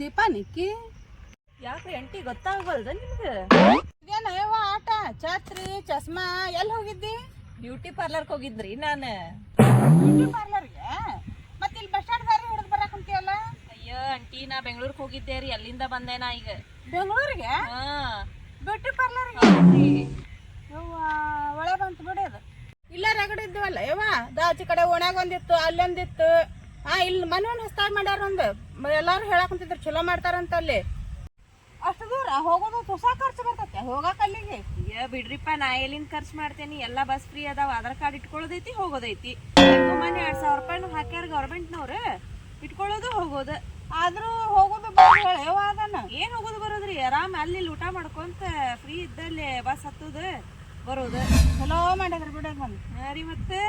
ದೀಪ ನಿಕ್ಕಿ ಯಾಕೆ ಎಂಟಿ ಗೊತ್ತಾಗಲ್ದ ನಿಮ್ಗೆ? ಇದೇನ ಯವ್ವ ಆಟ ಛತ್ರಿ ಚಸ್ಮಾ ಎಲ್ಲಿ ಹೋಗಿದ್ದಿ? ಬ್ಯೂಟಿ ಪಾರ್ಲರ್ಗೆ ಹೋಗಿದ್ರಿ ನಾನು. ಬ್ಯೂಟಿ ಪಾರ್ಲರ್ಗೆ? ಮತ್ತೆ ಇಲ್ಲಿ ಬಸ್ ಸ್ಟ್ಯಾಂಡ್ ದಾರಿ ಹಿಡಿದು ಬರಕ್ ಕುಂತಿಯಲ್ಲ? ಅಯ್ಯೋ ಅಂಟಿ ನಾ ಬೆಂಗಳೂರಿಗೆ ಹೋಗಿದ್ದೆ ರೀ, ಅಲ್ಲಿಂದ ಬಂದೆ ನಾ ಈಗ. ಬೆಂಗಳೂರಿಗೆ ಹಾ ಬ್ಯೂಟಿ ಪಾರ್ಲರ್ಗೆ? ಯವ್ವ ಒಳ್ಳೆ ಬಂತು ಬಿಡಿ ಅದು. ಇಲ್ಲ ರಗಡ ಇದ್ವಲ್ಲ ಯವ್ವ, ಆಚೆ ಕಡೆ ಓಣ್ಯಾಗ ಒಂದಿತ್ತು ಅಲ್ಲೊಂದಿತ್ತು. ಇಲ್ಲಿ ಮನೆ ಒಂದು ಹೊಸ್ತಾಗಿ ಮಾಡ್ಯಾರ ಒಂದು, ಎಲ್ಲಾರು ಹೇಳಕ್ ಕುಂತಿದ್ರು ಚಲೋ ಮಾಡ್ತಾರಂತ ಅಲ್ಲಿ. ಅಷ್ಟು ದೂರ ಹೋಗೋದು ಹೊಸ ಖರ್ಚು ಬರ್ತೈತೆ ಹೋಗಕ್ಕೆ ಅಲ್ಲಿಗೆ. ಅಯ್ಯ ಬಿಡ್ರಿಪ್ಪ, ನಾ ಎಲ್ಲಿಂದ ಖರ್ಚು ಮಾಡ್ತೇನಿ, ಎಲ್ಲ ಬಸ್ ಫ್ರೀ ಅದಾವ, ಆಧಾರ್ ಕಾರ್ಡ್ ಇಟ್ಕೊಳ್ಳೋದೈತಿ ಹೋಗೋದೈತಿ. ಮನೆ 2,000 ರೂಪಾಯಿನೂ ಹಾಕ್ಯಾರ ಗೌರ್ಮೆಂಟ್ನವ್ರು, ಇಟ್ಕೊಳ್ಳೋದು ಹೋಗೋದು. ಆದ್ರೂ ಹೋಗೋದು ಬರೋದು ಯವ್ವ ಅದನ್ನ ಏನ್ ಹೋಗೋದು ಬರೋದ್ರಿ, ಆರಾಮ್ ಅಲ್ಲಿ ಊಟ ಮಾಡ್ಕೊಂತ ಫ್ರೀ ಇದ್ದಲ್ಲಿ ಬಸ್ ಹತ್ತೋದು ಬರೋದು. ಚಲೋ ಮಾಡಿದ್ರು ಬಿಡೋದು ಬಂದು. ಹಾ ರೀ ಮತ್ತೆ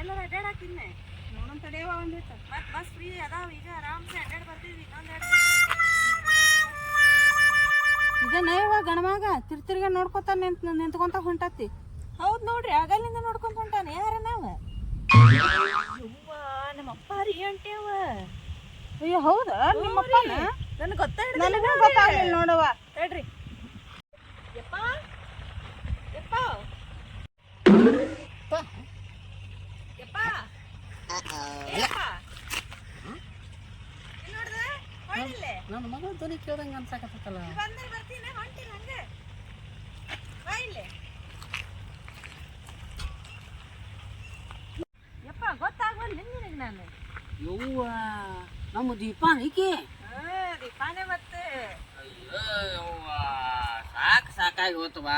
ಎಲ್ಲರೂ ಅಡ್ಡಾಡ್ ಹಾಕಿದ್ನೆ ನೋಡೋಣ ತಡೆಯವ ಒಂದಿತ್ತು. ಮತ್ ಬಸ್ ಫ್ರೀ ಅದಾವ ಈಗ, ಆರಾಮ್ಸೆ ಅಡ್ಡಾಡ್ ಬರ್ತೀವಿ. ಇದೇನ ಯವ್ವ ಗಣಮಗ ತಿರ್ತಿರ್ಗ ನೋಡ್ಕೊತ ನಿಂತ್ಕೊಂತ ಹೊಂಟತಿ. ಹೌದ್ ನೋಡ್ರಿ, ಆಗಲ್ಲಿಂದ ನೋಡ್ಕೊಂಡ್ ಹೊಂಟಾನ. ಯಾರ ನಾವ? ನಮ್ಮ ಅಪ್ಪ ರೀ ಅಂಟಿ ಅವ. ಅಯ್ಯೋ ಹೌದಾ? ನಿಮ್ಮಪ್ಪನ? ನನಗೆ ನನಗೂ ಗೊತ್ತಾಗ್ಲಿಲ್ಲ ನೋಡವ್ವ. ಹೇಳ್ರಿ ಯಪ್ಪ ಯಪ್ಪ ಯಪ್ಪ ನನ್ನ ಮಗಳ ಧ್ವನಿ ಕೇಳ್ದಂಗ ಅನ್ಸಾಕತ್ತಲ್ಲ. ಬರ್ತೀನಿ ಹೊಂಟಿಲ್ಲ ಹಂಗೆ ಬಾ ಇಲ್ಲಿ. ಯಪ್ಪ ಗೊತ್ತಾಗ್ಬಲ್ಲ ನಿನಗೆ ನಾನು. ಯವ್ವ ನಮ್ಮ ದೀಪಾನಿಕೆ. ದೀಪಾನೆ ಮತ್ತೆ. ಅಯ್ಯವ್ವ ಸಾಕಾಗಿ ಹೋತವ.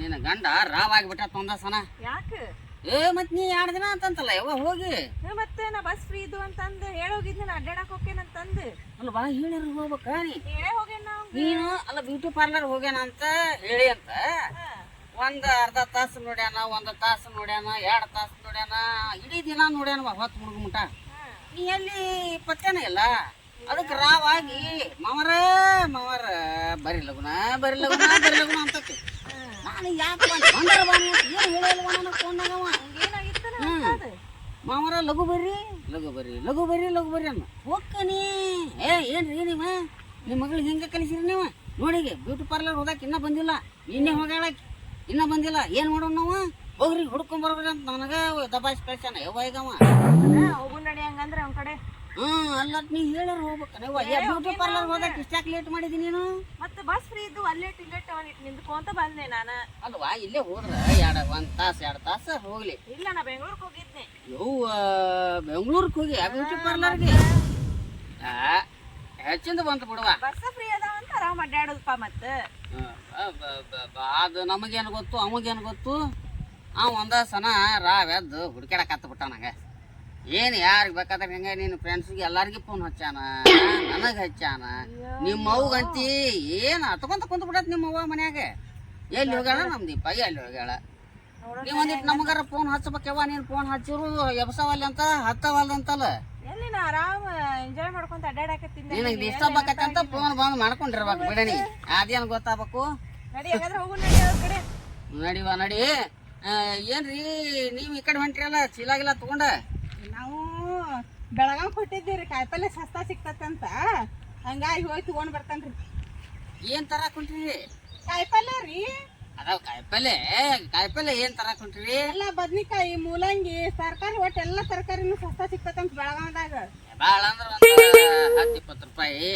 ನಿನ್ನ ಗಂಡ ರಾವ್ ಆಗಿಬಿಟ್ಟ ತೊಂದ ಸನ. ಯಾಕೆ? ಮತ್ ನೀ 2 ದಿನ ಅಂತಂತಲ್ಲ ಯವ್ವ ಹೋಗಿ. ಮತ್ತೆ ನಾ ಬಸ್ ಫ್ರೀ ಇದು ಅಂತಂದು ಹೇಳೋಗಿದ್ನ, ನಾ ಅಡ್ಡಾಡಕ್ ಹೋಗ್ತೇನಂತಂದು. ಅಲ್ಲ ಬಾ ಹೇಳಿರ ಹೋಗ್ಬೇಕ ನೀ. ಹೇಳೇ ಹೋಗೇನ ನಾವು. ನೀನು ಅಲ್ಲ ಬ್ಯೂಟಿ ಪಾರ್ಲರ್ ಹೋಗ್ಯಾನ ಅಂತ ಹೇಳಿ ಅಂತ ಒಂದ್ ಅರ್ಧ ತಾಸು ನೋಡ್ಯಾನ, 1 ತಾಸು ನೋಡ್ಯಾನ, 2 ತಾಸು ನೋಡ್ಯಾನ, ಇಡೀ ದಿನ ನೋಡ್ಯಾನ ಹೊತ್ತು ಮುಳುಗುಮಟ. ನೀ ಎಲ್ಲಿ ಪತ್ತೆನ ಇಲ್ಲ. ಅದಕ್ಕೆ ರಾವಾಗಿ ಮಾವರ ಬರಿ ಲಗುನ ಅಂತಕ್ಕೆ ನಾನು ಯಾಕೆ ಏನು ಹೇಳಿಲ್ವ ನನಗೆ ಫೋನ್ನಾಗವ. ಮಾವರ ಲಘು ಬರ್ರಿ ಅನ್ನ ಹೋಗ್ಕನಿ. ಏನ್ರಿ ನಿಮ್ಮ ಮಗಳು ಹೆಂಗೆ ಕಲಿಸಿರಿ ನೀವು? ನೋಡಿಗೆ ಬ್ಯೂಟಿ ಪಾರ್ಲರ್ ಹೋಗಕ್ಕೆ ಇನ್ನೂ ಬಂದಿಲ್ಲ, ನಿನ್ನೆ ಹೋಗ್ಯಾಳಕ್ಕೆ ಇನ್ನೂ ಬಂದಿಲ್ಲ. ಏನು ಮಾಡೋಣ ನಾವು? ಹೋಗ್ರಿ ಹುಡ್ಕೊಂಡ್ ಬರ್ಬೇಕಂತ ನನಗೆ ದಬಾಯಿಸಿ ಕಳ್ಸ್ಯಾನ ಯವ್ವ ಈಗವ. ಹೋಗು ನಡಿ ಹಂಗಂದ್ರೆ ಅವ್ನ ಕಡೆ. ಅಲ್ಲ ನೀ ಹೇಳಾರ ಹೋಗ್ಬೇಕವ್ವ. ಬ್ಯೂಟಿ ಪಾರ್ಲರ್ ಹೋಗಕ್ಕೆ ಇಷ್ಟಾಕ್ ಲೇಟ್ ಮಾಡಿದ್ದೀನಿ ನೀನು? ಮತ್ತೆ ಬಸ್ ಫ್ರೀ ಇದ್ದು ಅಲ್ಲೇಟ್ ನಿಂತ್ಕೊಂತ ಬಂದೆ ನಾನು. ಅಲ್ವಾ ಇಲ್ಲೇ ಹೋದ್ರ 1 ತಾಸು 2 ತಾಸು ಹೋಗ್ಲಿ. ಇಲ್ಲ ನಾ ಬೆಂಗಳೂರಿಗೆ ಹೋಗಿದ್ನೆ. ಯವ್ವ ಬೆಂಗಳೂರಿಗೆ ಹೋಗಿ ಬ್ಯೂಟಿ ಪಾರ್ಲರ್ಗೆ ಹೆಚ್ಚಿಂದ ಬಂತು ಬಿಡುವ. ಬಸ್ ಫ್ರೀ ಅದಾವ ಅಂತ ಆರಾಮ್ ಅಡ್ಡಾಡೋದಪ್ಪ. ಮತ್ತೆ ಅದು ನಮಗೇನು ಗೊತ್ತು ಅಮಗೇನು ಗೊತ್ತು. ಒಂದ ಸನ ರಾವೆದ್ದು ಹುಡುಕ್ಯಾಡಕ್ ಹತ್ಬಿಟ್ಟ ನಂಗೆ. ಏನು ಯಾರಿಗೆ ಬೇಕಾದ್ರೆ ಹೆಂಗೆ ನಿನ್ನ ಫ್ರೆಂಡ್ಸ್ಗೆ ಎಲ್ಲಾರ್ಗಿ ಫೋನ್ ಹಚ್ಚಾನ, ನನಗೆ ಹಚ್ಚಾನ. ನಿಮ್ಮ ಅವ್ಗಂತಿ ಏನು ಹತ್ಕೊಂತ ಕುಂತ ಬಿಡತ್ ನಿಮ್ಮ ಅವ್ವ ಮನ್ಯಾಗ. ಎಲ್ಲಿ ಹೋಗ್ಯಾಳ ನಮ್ಮ ದೀಪ? ಎಲ್ಲಿ ಹೋಗ್ಯಾಳ? ನೀವು ಒಂದಿಟ್ಟು ನಮಗಾರ ಫೋನ್ ಹಚ್ಬೇಕವ್ವ. ನೀನು ಫೋನ್ ಹಚ್ಚಿರು ಎಬ್ಸವಲ್ಲ ಅಂತ ಹತ್ತವಲ್ಲ ಅಂತಲ್ಲ. ಎಲ್ಲಿ ನಾ ಆರಾಮ್ ಎಂಜಾಯ್ ಮಾಡ್ಕೊಂತ ಅಡ್ಡಾಡಕತ್ತಿದ್ದೆ. ನಿನಗೆ ಡಿಸ್ಟರ್ಬ್ ಆಕತ್ತೆ ಅಂತ ಫೋನ್ ಬಂದು ಮಾಡ್ಕೊಂಡಿರ್ಬೇಕು ಬಿಡಣಿ. ಅದೇನು ಗೊತ್ತಾಗಬೇಕು. ನಡಿ ಹಾಗಾದ್ರೆ ಹೋಗು ನಡಿ ಅವ್ರ ಕಡೆ. ನಡಿವಾ ನಡಿ. ಏನ್ರಿ ನೀವು ಈ ಕಡೆ ಹೊಂಟ್ರಲ್ಲ ಚೀಲಾಗಿಲ್ಲ ತಗೊಂಡ? ನಾವು ಬೆಳಗಾವ್ ಕೊಟ್ಟಿದ್ದೀರಿ, ಕಾಯಿಪಲ್ಲೆ ಸಸ್ತಾ ಸಿಕ್ತಂತ ಹಂಗಾಗಿ ಹೋಗಿ ತಗೊಂಡ್ ಬರ್ತೇನ್ರಿ. ಏನ್ ತರಾಕ್ ಹೊಂಟ್ರಿ? ಕಾಯಿಪಲ್ಲೆ ರೀ. ಅದಾವ ಕಾಯಿಪಲ್ಲೆ ಏನ್ ತರಾಕ್ ಹೊಂಟ್ರಿ? ಎಲ್ಲ ಬದ್ನಿಕಾಯಿ, ಮೂಲಂಗಿ, ತರಕಾರಿ ಒಟ್ಟು ಎಲ್ಲ ತರಕಾರಿನೂ ಸಸ್ತಾ ಸಿಕ್ತಂತ ಬೆಳಗಾವದಾಗ. ಭಾಳ ಅಂದ್ರ 10-20 ರೂಪಾಯಿ.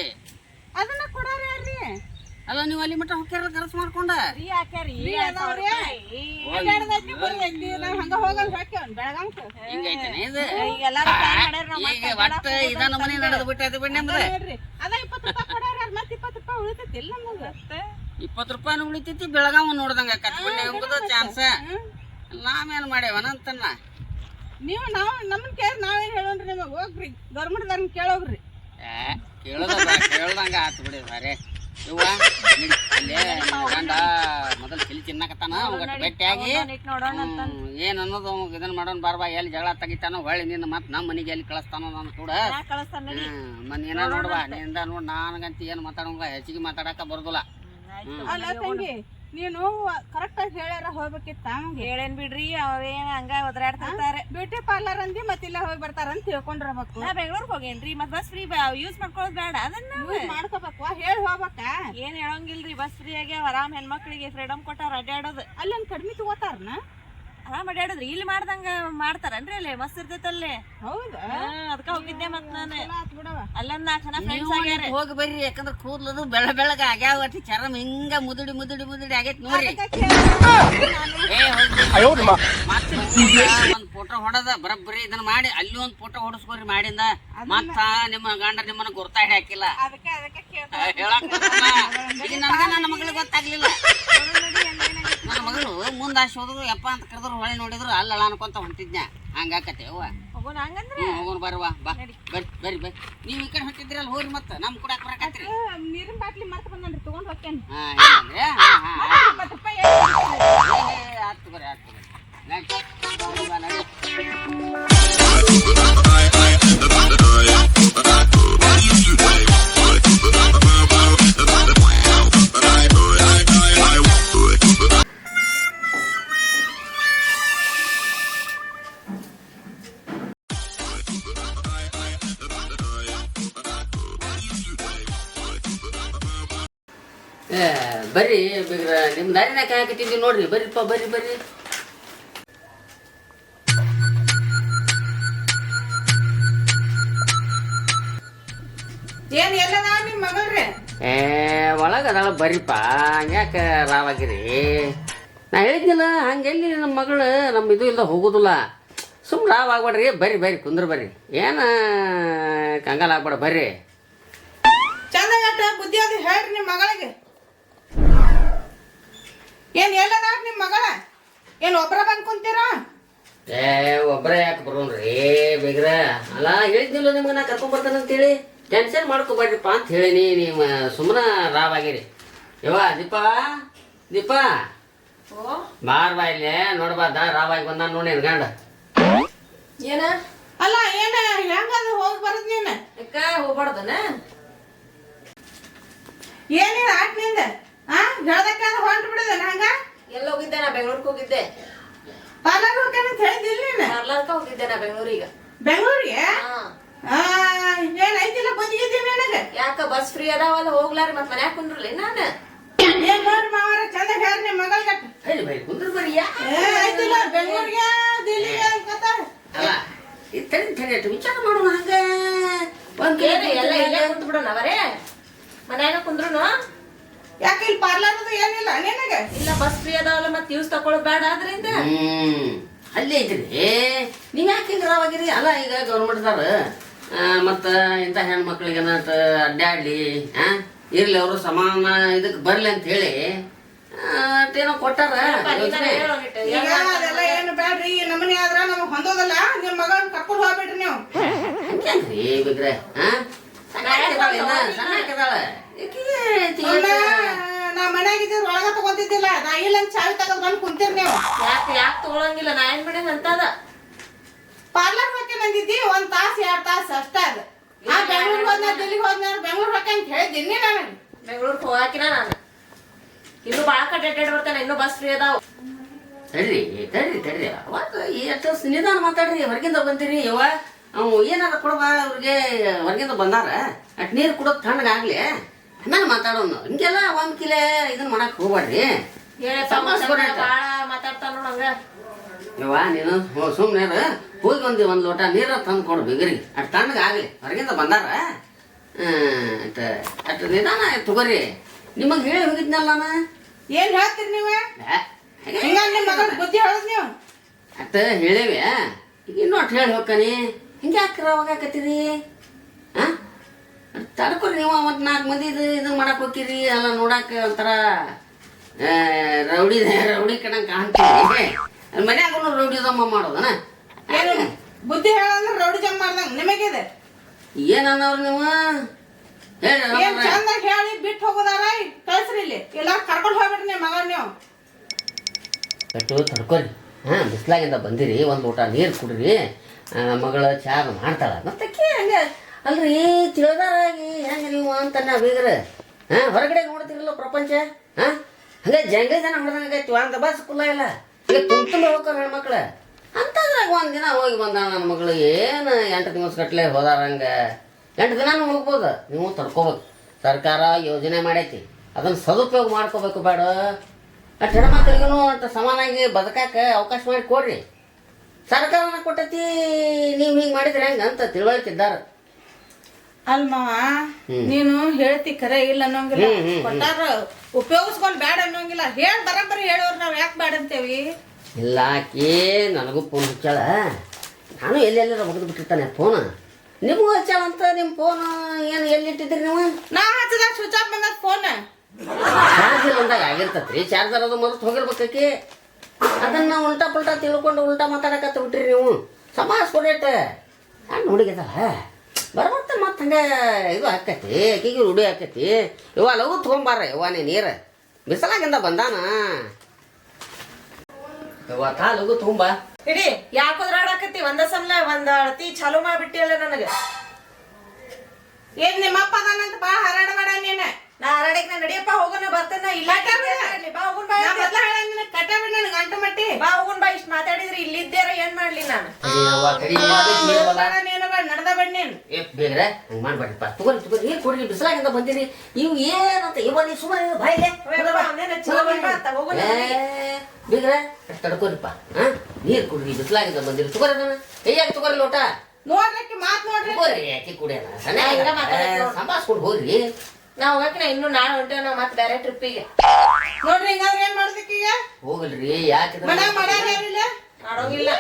ಅದನ್ನ ಕೊಡೋರಿ ಯಾರ್ರಿ? ಅಲ್ಲ ನೀವು ಅಲ್ಲಿ ಮಟ್ಟ ಹೋಗ್ಯಾರ ಖರ್ಚು ಮಾಡ್ಕೊಂಡ ಹಾಕ್ಯಾರಿ. ಹಂಗ ಹೋಗಲ್ ಬೆಳಗಾವ್ ಹಿಂಗೈತೇನೆ ಇದು. ಈಗ ಒಟ್ಟ ಇದ ನಮ್ಮನೆ ನಡೆದು ಬಿಟ್ಟೈತಿ ಬಿಡಿ ನಮ್ದು. ಅದ 20 ರೂಪಾಯಿ ಕೊಡೋರ ಮತ್ತೆ 20 ರೂಪಾಯಿ ಉಳಿತೈತಿ. ಇಲ್ಲ ನಮ್ದು 20 ರೂಪಾಯಿನೂ ಉಳಿತೈತಿ. ಬೆಳಗಾವ್ ನೋಡ್ದಂಗ ಕಟ್ಬಿಡಿ ಹೋಗುದು ಚಾನ್ಸ. ನಾವೇನ್ ಮಾಡ್ಯಾವನ ಅಂತನ್ನ ನೀವು ನಮ್ಮನ್ ಕೇಳಿ ನಾವೇನ್ ಹೇಳೋಣ್ರಿ ನಿಮಗ್? ಹೋಗ್ರಿ ಗೌರ್ಮೆಂಟ್ದವ್ರನ್ನ ಕೇಳೋಗ್ರಿ. ಕೇಳ್ದಂಗ ಆತು ಬಿಡಿ ಬಾರೆ. ಇವ್ವ ಅಲ್ಲೇ ಗಂಡ ಮೊದಲು ತಿನ್ನಕತ್ತಾನ ಅವ್ಗ ಬೆಟ್ಟಿಯಾಗಿ ಏನ್ ಅನ್ನೋದು ಅವ್ಗ ಇದನ್ನ ಮಾಡೋನ್ ಬಾರ್ಬಾ ಎಲ್ಲಿ ಜಗಳ ತೆಗಿತಾನೋ ಹೊಳ್ಳಿ ನಿನ್ನ ಮತ್ ನಮ್ಮ ಮನೆಗೆ ಎಲ್ಲಿ ಕಳಿಸ್ತಾನೋ ನಾನು ಕೂಡ ಮನ್ ಏನ ನೋಡ್ಬಾ ನಿಂದ ನೋಡ್ ನನಗಂತ ಏನ್ ಮಾತಾಡೋಂಗ ಹೆಚ್ಚಿಗೆ ಮಾತಾಡಕ ಬರುದಿಲ್ಲ. ಅಲ್ಲ ತಂಗಿ ನೀನು ಕರೆಕ್ಟ್ ಆಗಿ ಹೇಳ್ಯಾರ ಹೋಗ್ಬೇಕಿತ್ತ ಹೇಳೇನ್ ಬಿಡ್ರಿ ಅವ್ರೇನ್ ಹಂಗ ಒದರಾಡ್ತಿರ್ತಾರೆ. ಬ್ಯೂಟಿ ಪಾರ್ಲರ್ ಅಂದಿ ಮತ್ತೆ ಇಲ್ಲ ಹೋಗಿ ಬರ್ತಾರ ಅಂತ ತಿಳ್ಕೊಂಡಿರ್ಬೇಕು. ನಾ ಬೆಂಗ್ಳೂರ್ಗೆ ಹೋಗೇನ್ರಿ ಮತ್ ಬಸ್ ಫ್ರೀ ಯೂಸ್ ಮಾಡ್ಕೊಳ್ಳೋದು ಬೇಡ ಅದನ್ನ ಮಾಡ್ಕೋಬೇಕು ಹೇಳಿ ಹೋಗ್ಬೇಕ. ಏನ್ ಹೇಳಂಗಿಲ್ರಿ ಬಸ್ ಫ್ರೀ ಆಗಿ ಆರಾಮ್ ಹೆಣ್ಮಕ್ಳಿಗೆ ಫ್ರೀಡಮ್ ಕೊಟ್ಟಾರ ಅಡ್ಡಾಡೋದು. ಅಲ್ಲಿ ಒಂದ್ ಕಡಿಮೆ ತಗೋತಾರನ ಆರಾಮ್ ಅಡ್ಡಾಡೋದ್ರಿ ಇಲ್ಲಿ ಮಾಡ್ದಂಗ ಮಾಡ್ತಾರನ್ರಿ ಅಲ್ಲಿ ಮಸ್ತ್ ಇರ್ತೈತಲ್ಲಿ. ಹೌದಾ ಅದಕ್ಕ ಹೋಗಿದ್ದೆ ಮತ್ ನಾನು ಅಲ್ಲೊಂದ್ 4 ಜನ ಫ್ರೆಂಡ್ಸ್ ಆಗ್ಯಾರ. ಹೋಗಿ ಬರ್ರಿ ಯಾಕಂದ್ರ ಕೂದ್ಲದು ಬೆಳಗ ಆಗ್ಯಾವ ಚರಮ್ ಹಿಂಗ ಮುದುಡಿ ಆಗೈತಿ ನೋಡ್ರಿ. ಒಂದ್ ಫೋಟೋ ಹೊಡದ ಬರಬ್ಬರಿ ಇದನ್ನ ಮಾಡಿ ಅಲ್ಲಿ ಒಂದ್ ಫೋಟೋ ಹೊಡಸ್ಕೊರಿ ಮಾಡಿಂದ ಮತ್ತ ನಿಮ್ಮ ಗಂಡ ನಿಮ್ಮನ್ನ ಗುರ್ತಾ ಹಾಕಿಲ್ಲ ಹೇಳಕ್ ನನ್ನ ಮಗಳಿಗೆ ಗೊತ್ತಾಗ್ಲಿಲ್ಲ. ನನ್ನ ಮಗಳು ಮುಂದ ಆಶೆ ಹೋದ್ರು ಯಪ್ಪ ಅಂತ ಕರೆದ್ರು ಹೊಳೆ ನೋಡಿದ್ರು ಅಲ್ಲ ಅನ್ಕೊಂತ ಹೊಂಟಿದ್ನ ಹಂಗಾಕತ್ತೆ ಅವ್ವ. ಹೋಗೋಣ ಬರ್ವಾ ಬಾ ಬರ್ರಿ ನೀವ್ ಈ ಕಡೆ ಹೊಂಟಿದ್ರಲ್ಲ ಹೋಗ್ರಿ ಮತ್ತ ನಮ್ ಕುಡಾಕ್ ಬರಕತ್ರಿ. ನೀರಿನ ಬಾಟ್ಲಿ ಮರ್ತ ಬಂದ್ರಿ ತಗೊಂಡ್ ಹೋಗ್ತೇನೆ. ಆಯ್ತು ಬರ್ರಿ ಬರ್ರಿ ಬಿಗ್ರ ನಿಮ್ ದಾರಿನಾಗ ಹಾಕಿಟ್ಟಿದ್ವಿ ನೋಡ್ರಿ ಬರ್ರಿಪ್ಪ ಬರ್ರಿ. ಏನ್ ಎಲ್ಲದ ನಿಮ್ ಮಗಳ್ರಿ ಒಳಗ ಅದಾಳ ಬರ್ರಿಪ್ಪ ಹಂಗ್ಯಾಕ ರಾವಾಗಿರಿ. ನಾ ಹೇಳಿದ್ನಿಲ್ಲ ಹಂಗೆಲ್ಲಿ ನಮ್ಮ ಮಗಳು ನಮ್ಮ ಇದು ಇಲ್ಲ ಹೋಗುದಿಲ್ಲ. ಸುಮ್ ರಾವ್ ಆಗ್ಬೇಡ್ರಿ ಬರ್ರಿ ಕುಂದ್ರ ಬರ್ರಿ ಏನ ಕಂಗಾಲ ಆಗ್ಬೇಡ ಬರ್ರಿ. ಚಂದ ಬುದ್ಧಿ ಅದು ಹೇಳ್ರಿ ನಿಮ್ ಮಗಳಿಗೆ. ಏನ್ ಎಲ್ಲದ ನಿಮ್ ಮಗಳ ಏನ್ ಒಬ್ರ ಬಂದ್ ಕುಂತೀರ? ಒಬ್ರ ಯಾಕೆ ಬರೋನ್ರಿ ಬೇಗ್ರ ಅಲ್ಲ ಹೇಳಿದ್ನಿಲ್ಲ ನಿಮ್ಗೆ ನಾ ಕರ್ಕೊಂಡ್ ಬರ್ತಾನ ಅಂತೇಳಿ ಟೆನ್ಷನ್ ಮಾಡ್ಕೊಬೇಡ್ರಿಪ್ಪ ಅಂತ ಹೇಳಿನಿ. ನೀವು ಸುಮ್ಮನ ರಾವ್ ಆಗಿರಿ. ಯವ್ವ ದೀಪಾ ಬಾರ್ಬಾ ಇಲ್ಲೇ ನೋಡ್ಬಾ ರಾವ್ ಆಗಿ ಬಂದ ನೋಡಿ ನಿನ್ ಗಂಡ. ಏನ ಅಲ್ಲ ಏನ ಹೆಂಗದ ಹೋಗಿ ಬರದ್ ನೀನ್ ಯಾಕ ಹೋಗ್ಬಾರ್ದನ ಏನಿದ ಆಟ್ ನಿಂದ ಹೇಳ್ದಕ್ಕಾದ್ರೆ ಹೊಂಟು ಬಿಡೋದನ ಹಂಗ. ಎಲ್ಲ ಹೋಗಿದ್ದೆ ನಾ ಬೆಂಗ್ಳೂರ್ಗೆ ಹೋಗಿದ್ದೆ. ಪಾರ್ಲರ್ ಹೋಗ್ತಾನೆ ಅಂತ ಹೇಳಿದಿಲ್ಲ ನೀನು? ಪಾರ್ಲರ್ಗೆ ಹೋಗಿದ್ದೆ ನಾ ಬೆಂಗ್ಳೂರಿಗೆ. ಬೆಂಗ್ಳೂರಿಗೆ ಏನ್ ಐತಿಲ್ಲ ಬಂದಿದ್ದೀನಿ ನನಗೆ. ಯಾಕ ಬಸ್ ಫ್ರೀ ಅದಾವಲ್ಲ ಹೋಗ್ಲಾರ ಮತ್ ಮನ್ಯಾಗ ಕುಂದ್ರಲಿ ನಾನು. ಏನ್ ನೋಡ್ರಿ ಮಾವಾರ ಚಂದ ಹೇಳ್ರಿ ನಿಮ್ ಮಗಳ ಕುಂದ್ರ ಬರ್ರಿ ಐತಿಲ್ಲ ಬೆಂಗ್ಳೂರಿಗೆ ದಿಲ್ಲಿಗೆ ವಿಚಾರ ಮಾಡೋಣ ಹಂಗ ಎಲ್ಲ ಇಲ್ಲೇ ಕುಂತ್ ಬಿಡೋಣ ಅವರೇ ಮನ್ಯಾಗ ಕುಂದ್ರುನು. ಯಾಕೆ ಇಲ್ಲಿ ಪಾರ್ಲರ್ ಏನಿಲ್ಲ ನಿನಗೆ? ಇಲ್ಲ ಬಸ್ ಫ್ರೀ ಅದಾವಲ್ಲ ಮತ್ತೆ ಯೂಸ್ ತಕೊಳ್ಳೋದು ಬೇಡ ಆದ್ರಿಂದ ಅಲ್ಲೇ ಐತ್ರಿ. ನೀವ್ ಯಾಕೆ ಹಿಂಗ ರಾವಾಗಿರಿ? ಅಲ್ಲ ಈಗ ಗೌರ್ಮೆಂಟ್ದಾರ ಮತ್ತ ಇಂಥ ಹೆಣ್ಮಕ್ಳಿಗೆ ಅಡ್ಡಾಡ್ಲಿ ಇರ್ಲಿ ಅವರು ಸಮಾನ ಇದಕ್ ಬರ್ಲಿ ಅಂತ ಹೇಳಿ ಏನೋ ಕೊಟ್ಟಾರ. ಅದೆಲ್ಲ ಏನು ಬೇಡ್ರಿ ನಮ್ಮನೆ ಆದ್ರ ನಮಗ್ ಹೊಂದೋದಲ್ಲ. ನಿಮ್ ಮಗಳನ್ನ ಕರ್ಕೊಂಡು ಹೋಗ್ಬಿಡ್ರಿ ನೀವು. ಹಂಗ್ರಿ ಬಿಗ್ರೆ ನಾ ಮನ್ಯಾಗಿದ್ದ ಒಳಗ ತಗೊಂತಿದ್ದಿಲ್ಲ. ನಾ ಇಲ್ಲ ಚಾವಿ ತಗದ್ ಬಂದ್ ಕುಂತೀರಿ ನೀವು. ಯಾಕೆ ತಗೊಳಂಗಿಲ್ಲ ನಾ ಏನ್ ಬಿಡ ಅಂತದ ಪಾರ್ಲರ್ ಹೋಗಿ ನಂದಿದ್ದಿ 1 ತಾಸು 2 ತಾಸು ಅಷ್ಟ ಅದ. ಬೆಂಗ್ಳೂರ್ಗೆ ಹೋದ್ನ ದಿಲ್ಲಿಗೆ ಹೋದ್ನ ಬೆಂಗ್ಳೂರ್ ಹೋಗಿ ಅಂತ ಹೇಳಿದ್ದೀನಿ ನಾನು. ಬೆಂಗ್ಳೂರ್ಗೆ ಹೋಗಾಕಿನ ನಾನು ಇನ್ನು ಬಾಳ ಕಡೆ ಅಡ್ಡಾಡ್ ಬರ್ತಾನೆ. ಇನ್ನು ಬಸ್ ಫ್ರೀ ಅದಾವ. ತಡ್ರಿ ಅವತ್ತು ಎಷ್ಟು ನಿಧಾನ ಮಾತಾಡ್ರಿ. ಹೊರಗಿಂದ ಬಂತೀರಿ ಯವ್ವ ಅವ್ ಏನಾರ ಕೊಡಬಾ ಅವ್ರಿಗೆ ಹೊರಗಿಂದ ಬಂದಾರ ಅಟ್ ನೀರು ಕುಡೋದು ತಣ್ಣಗಾಗ್ಲಿ ಆಮೇಲೆ ಮಾತಾಡೋನು. ಹಿಂಗೆಲ್ಲ ಒಂದ್ ಕಿಲೋ ಇದನ್ನ ಮಾಡಕ್ ಹೋಗ್ಬೇಡ್ರಿ. ಮಾತಾಡ್ತಾನ ನಂಗ ಯವ್ವ ನೀನು ಸುಮ್ನೆ ಹೋಗಿ ಒಂದ್ ಲೋಟ ನೀರ ತಂದು ಕೊಡು ಬಿಗ್ರಿ ಅಟ್ ತಣ್ಣಗಾಗ್ಲಿ ಹೊರಗಿಂದ ಬಂದಾರ. ಅಟ್ ನಿಧಾನ ತಗೋರಿ. ನಿಮಗ್ ಹೇಳಿ ಹೋಗಿದ್ನಲ್ಲ ನಾನು. ಏನ್ ಹೇಳ್ತೀರಿ ನೀವ? ಬುದ್ಧಿ ಹೇಳದ್ ನೀವು ಅಟ್ ಹೇಳಿವಿ ಈಗ ಇನ್ನೂ ಅಟ್ ಹೇಳಿ ಹೋಗ್ತಾನಿ. ಹಿಂಗೆ ಹಾಕ್ರ ಹೋಗಾಕತ್ತೀರಿ ತಡ್ಕೊರಿ ನೀವು. ಮತ್ 4 ಮಂದಿ ಇದನ್ನ ಮಾಡಕ್ ಹೋಗಿರಿ ಎಲ್ಲ ನೋಡಾಕ ಒಂಥರ ರೌಡಿ ಕಣಂಗ್ ಕಾಣ್ತೀರಿ. ಮನ್ಯಾಗ ರೌಡಿ ಜಮ್ಮ ಮಾಡೋದನ ಬುದ್ಧಿ ಹೇಳಂದ್ರ ರೌಡಿ ಜಮ್ಮ ಮಾಡ್ದಂಗ ನಿಮಗಿದೆ. ಏನನ್ನವ್ರು ನೀವು ಚಂದಾಗ ಹೇಳಿ ಬಿಟ್ಟು ಹೋಗೋದಾರ ಕಳ್ಸ್ರಿ. ಇಲ್ಲಿ ಎಲ್ಲ ಕರ್ಕೊಂಡು ಹೋಗ್ಬಿಡ್ರಿ ನಿಮ್ಮ ಮಗ ನೀವು. ಕಟ್ಟು ತಡ್ಕೊರಿ. ಬಿಸ್ಲಾಗಿಂದ ಬಂದಿರಿ, ಒಂದು ಊಟ ನೀರು ಕುಡ್ರಿ. ಮಗಳ ಚಾ ಮಾಡ್ತಾಳೆ ಮತ್ತೆ ಹಂಗೆ ಅಲ್ರಿ ತಿಳಿದಾರಾಗಿ ಹೆಂಗೆ ನೀವು ಅಂತ ನಾ ಬೀಗ್ರ ಹೊರಗಡೆ ನೋಡ್ತಿರಲ್ಲ ಪ್ರಪಂಚ. ಹಂಗೆ ಜಂಗಲಿ ಜನ ಹೊಡೆದಂಗೈತಿ, ಒಂದು ಬಸ್ ಕುಲ್ಲ ಇಲ್ಲ, ಈಗ ತುಂಬ ಹೋಗ್ತಾರೆ ಹೆಣ್ಮಕ್ಳು. ಅಂತಂದ್ರಾಗ ಒಂದಿನ ಹೋಗಿ ಬಂದ ನನ್ನ ಮಗಳು ಏನು 8 ದಿವಸ ಗಟ್ಟಲೆ ಹೋದಾರಂಗೆ 8 ದಿನಾನು ಹೋಗ್ಬೋದು. ನೀವು ತಡ್ಕೋಬೇಕು, ಸರ್ಕಾರ ಯೋಜನೆ ಮಾಡೈತಿ, ಅದನ್ನು ಸದುಪಯೋಗ ಮಾಡ್ಕೋಬೇಕು. ಬೇಡ ಅಷ್ಟು ಹೆಣ್ಮಕ್ಳಿಗೂ ಅಷ್ಟು ಸಮಾನಾಗಿ ಬದುಕಾಕ ಅವಕಾಶ ಮಾಡಿ ಕೊಡ್ರಿ. ಸರ್ಕಾರನ ಕೊಟ್ಟೈತಿ, ನೀವು ಹಿಂಗೆ ಮಾಡಿದ್ರೆ ಹೆಂಗೆ ಅಂತ ತಿಳುವಳಿಕಿದ್ದಾರೆ. ಅಲ್ಮಾವ ನೀನು ಹೇಳ್ತಿ ಖರೆ ಇಲ್ಲ ಅನ್ನೋಂಗಿಲ್ಲ, ಕೊಟ್ಟಾರ ಉಪಯೋಗಿಸ್ಕೊಂಡ್ ಬ್ಯಾಡ ಅನ್ನೋಂಗಿಲ್ಲ. ಹೇಳಿ ಬರಬ್ಬರಿ ಹೇಳೋರು ನಾವ್ ಯಾಕೆ ಬ್ಯಾಡ ಅಂತೇವಿ? ಇಲ್ಲ ಆಕಿ ನನಗೂ ಫೋನ್ ಹಚ್ಚಾಳ, ನಾನು ಎಲ್ಲೆಲ್ಲ ಹೊಡೆದು ಬಿಟ್ಟಿರ್ತಾನೆ ಫೋನ್. ನಿಮಗೂ ಹಚ್ಚಾಳ ಅಂತ ನಿಮ್ಮ ಫೋನ್ ಏನು ಎಲ್ಲಿಟ್ಟಿದ್ರಿ ನೀವು? ನಾ ಹಚ್ಚದಾಗ ಸ್ವಿಚ್ ಆಫ್ ಬಂದ ಫೋನ್. ಚಾರ್ಜ್ ಬಂದಾಗ ಆಗಿರ್ತತ್ರಿ, ಚಾರ್ಜರ್ ಅದು ಮರೆತು ಹೋಗಿರ್ಬೇಕಾಕಿ. ಅದನ್ನ ಉಲ್ಟಾ ಪಲ್ಟಾ ತಿಳ್ಕೊಂಡು ಉಲ್ಟಾ ಮಾತಾಡಕತ್ತ ಬಿಟ್ರಿ ನೀವು. ಸಮಾಸ್ ಕೊಡೇಟ ಸಣ್ಣ ಹುಡುಗಿದಲ್ಲ ಬರ್ಬರ್ತ ಮತ್ತೆ ಹಂಗೆ ಇದು ಆಕೈತಿ, ಆಕಿಗೆ ರೂಢಿ ಆಕೈತಿ. ಇವ ಲಘು ತೊಗೊಂಬಾರ ಯವ್ವ ನೀ ನೀರು, ಬಿಸಲಾಗಿಂದ ಬಂದಾನ ಯವ್ವ ತಾ ಲಘು ತುಂಬ. ಇಡಿ ಯಾಕೆ ಒದ್ರಾಡಕತ್ತಿ? ಒಂದ ಸಮಲ ಒಂದ್ ಅಳತಿ ಚಾಲು ಮಾಡ್ಬಿಟ್ಟಿಯಲ್ಲ ನನಗ. ಏನ್ ನಿಮ್ಮಪ್ಪ ಅದಾನಂತ ಬಾ ಹರಾಡಬೇಡ ನೀನ. ನಾ ಹರಾಡಕ್ ನಾ ನಡಿಯಪ್ಪ ಹೋಗೋಣ ಬರ್ತೇನೆ. ಇಲ್ಲ ಬಾ ಹೋಗುನ್ ಬಾ, ಮೊದ್ಲ ಹೇಳಂಗಿನ ಕಟ್ಟೆ ಬಿಡ್ ನನ್ ಗಂಟು ಮಟ್ಟಿ. ಬಾ ಹೋಗುನ್ ಬಾ, ಇಷ್ಟ್ ಮಾತಾಡಿದ್ರಿ ಇಲ್ಲಿದ್ದೇರ ಏನ್ ಮಾಡ್ಲಿ ನಾನು? ನಡ್ದ ಬೇಡ ನೀನ್ ಬೇಗ್ರೆ ಹಂಗೆ ಮಾಡ್ಬೇಡಪ್ಪ. ತಗೋರಿ ನೀರು ಕೊಡ್ರಿ, ಬಿಸಲಾಗಿಂದ ಬಂದಿರಿ. ಇವು ಏನಂತ ಇವ ನೀ ಸುಮ್ಮನೆ ಬಾಯಿಲೆ ಬೇಗ್ರೆ ಅಷ್ಟು ತಡ್ಕೋರಿಪ್ಪ. ನೀರು ಕುಡ್ರಿ, ಬಿಸಲಾಗಿಂದ ಬಂದಿರಿ. ತಗೋರಿ ಅದನ್ನ ಕೈಯಾಗ ತಗೋರಿ ಲೋಟ. ನೋಡ್ಲಿಕ್ಕೆ ಮಾತ್ ನೋಡ್ರಿ, ತಗೋರಿ ಅಕ್ಕಿ ಕುಡಿಯೋಣ ಸಂಭಾಸ್ಕೊಂಡು ಹೋಗ್ರಿ. ನಾವ್ ಹೋಗಕ್ಕೆ ಇನ್ನು ನಾಳೆ ಹೊಂಟೇವ್ ನಾವ್ ಮತ್ತೆ ಬೇರೆ ಟ್ರಿಪ್ಪಿಗೆ. ನೋಡ್ರಿ ಹಿಂಗಾದ್ರೆ ಏನ್ ಮಾಡ್ಬೇಕೀಗ? ಹೋಗಲ್ರಿ, ಯಾಕೆ ಮಾಡೋಂಗಿಲ್ಲ.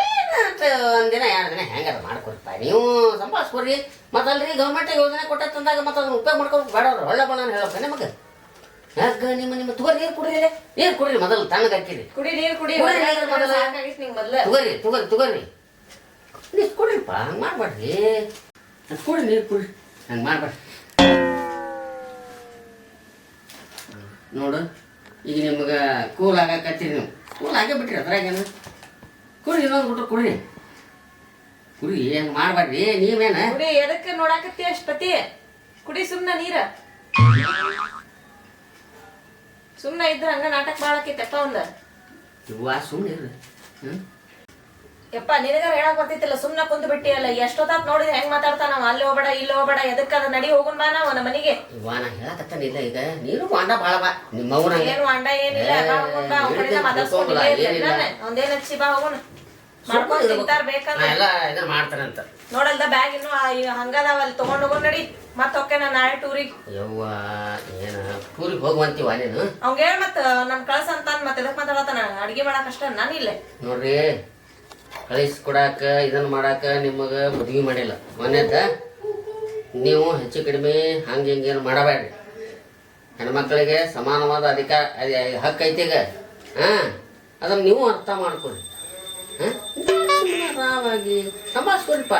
ಒಂದಿನ 2 ದಿನ ಹೆಂಗಾರ ಮಾಡ್ಕೊರಿಪ್ಪ ನೀವು, ಸಂಭಾಸ್ಕೊಡ್ರಿ. ಮತ್ತಲ್ರಿ ಗೌರ್ಮೆಂಟ್ ಯೋಜನೆ ಕೊಟ್ಟಂದಾಗ ಮತ್ತೆ ಅದನ್ನ ಉಪಯೋಗ ಮಾಡ್ಕೊಬೇಕು ಬೇಡ. ಅವ್ರು ಒಳ್ಳೆ ಬಣ್ಣ ಹೇಳಪ್ಪ ನಿಮಗೆ. ಯಾಕ ನಿಮ್ಮ ತಗೋರಿ ನೀರು ಕುಡ್ರಿ, ನೀರು ಕುಡ್ರಿ ಮೊದಲು ತಣ್ಣಗೆ ಹಾಕಿರಿ. ಕುಡಿ ನೀರು ಕುಡಿ ತಗೋರಿ ನೀರು ಕುಡ್ರಿಪ್ಪ. ಹಂಗೆ ಮಾಡ್ಬೇಡ್ರಿ, ಕುಡ್ರಿ ನೀರು ಕುಡ್ರಿ, ಹಂಗೆ ಮಾಡ್ಬೇಡ್ರಿ. ನೋಡು ಈಗ ನಿಮ್ಗೆ ಕೂಲ್ ಆಗಾಕತ್ತೀರಿ, ನೀವು ಕೂಲ್ ಆಗೇ ಬಿಟ್ರಿ. ಅದ್ರಾಗೇನು ಕುಡಿ, ಇನ್ನೊಂದು ಬಿಟ್ರೆ ಕುಡ್ರಿ ಕುಡಿ, ಹಂಗೆ ಮಾಡ್ಬೇಡ್ರಿ. ನೀವೇನ ಕುಡಿ ಎದಕ್ಕೆ ನೋಡಾಕತ್ತಿ ಅಷ್ಟಪತಿ? ಕುಡಿ ಸುಮ್ನ ನೀರ. ಸುಮ್ನ ಇದ್ರ ಹಂಗ ನಾಟಕ ಮಾಡಾಕಿತ್ತಪ್ಪ ಒಂದ. ಇವ್ವ ಸುಮ್ಮನೆ ಇರ್ರಿ. ಯಪ್ಪ ನಿನಗಾರ ಹೇಳಕ್ ಬರ್ತಿತ್ತಿಲ್ಲ, ಸುಮ್ನ ಕುಂದು ಬಿಟ್ಟಿಯಲ್ಲ. ಎಷ್ಟೊತ್ತಾತ್ ನೋಡಿದ್ರೆ ಹೆಂಗ್ ಮಾತಾಡ್ತಾನ ನಾವು? ಅಲ್ಲಿ ಹೋಗ್ಬೇಡ ಇಲ್ಲಿ ಹೋಗ್ಬೇಡ, ಎದಕ್ಕ ಅದ ನಡಿ ಹೋಗುನ್ ಬಾ ನಾವು ನಮ್ಮ ಮನೆಗೆ. ಇವ್ವ ನಾ ಹೇಳಕತ್ತಾನಿಲ್ಲ, ಈಗ ನೀನು ವಾಂಡ ಭಾಳ ಬಾ. ನಿಮ್ಮವ್ರ ಏನು ಅಂಡ ಏನಿಲ್ಲ, ಬಾ ಹೋಗುನ್ ಬಾ. ಅವ್ನ ಕಡೆಯಿಂದ ಮಾತಾಡ್ಸ್ಕೊಂಡಿಲ್ಲ, ಒಂದೇನ್ ಹಚ್ಚಿ ಬಾ ಹೋಗುನ್. ಮಾಡ್ಕೊಂಡ್ ತಿಂತಾರ ಬೇಕಂದ್ರೆ ಎಲ್ಲ ಇದನ್ನ ಮಾಡ್ತಾರಂತ. ನೋಡಲ್ದ ಬ್ಯಾಗ್ ಇನ್ನು ಹಂಗದಾವ, ಅಲ್ಲಿ ತಗೊಂಡ್ ಹೋಗೋನ್ ನಡಿ. ಮತ್ ಹೊಕ್ಕೆ ನಾ ನಾಳೆ ಟೂರಿಗೆ. ಯವ್ವ ಏನ ಟೂರಿಗೆ ಹೋಗುವಂತೀವ ನೀನು? ಅವಂಗ ಹೇಳ್ ಮತ್ ನನ್ ಕಳ್ಸ ಅಂತ ಮತ್ತೆ ಎದಕ್ ಮಾತಾಡತಾನ? ಅಡ್ಗೆ ಮಾಡಕ್ ಅಷ್ಟ ನಾನಿಲ್ಲ. ನೋಡ್ರಿ ಕಳಿಸ್ಕೊಡಾಕ ಇದನ್ನ ಮಾಡಾಕ ನಿಮಗ ಮದ್ವಿ ಮಾಡಿಲ್ಲ. ಮೊನ್ನೆದ ನೀವು ಹೆಚ್ಚು ಕಡಿಮೆ ಹಂಗೆ ಹಿಂಗೇನು ಮಾಡಬೇಡ್ರಿ. ಹೆಣ್ಮಕ್ಳಿಗೆ ಸಮಾನವಾದ ಅಧಿಕಾರ ಹಕ್ಕು ಐತಿ ಈಗ. ಅದನ್ನ ನೀವು ಅರ್ಥ ಮಾಡ್ಕೊರಿ. ಆರಾಮಾಗಿ ಸಂಭಾಸ್ಕೊರಿಪ್ಪ.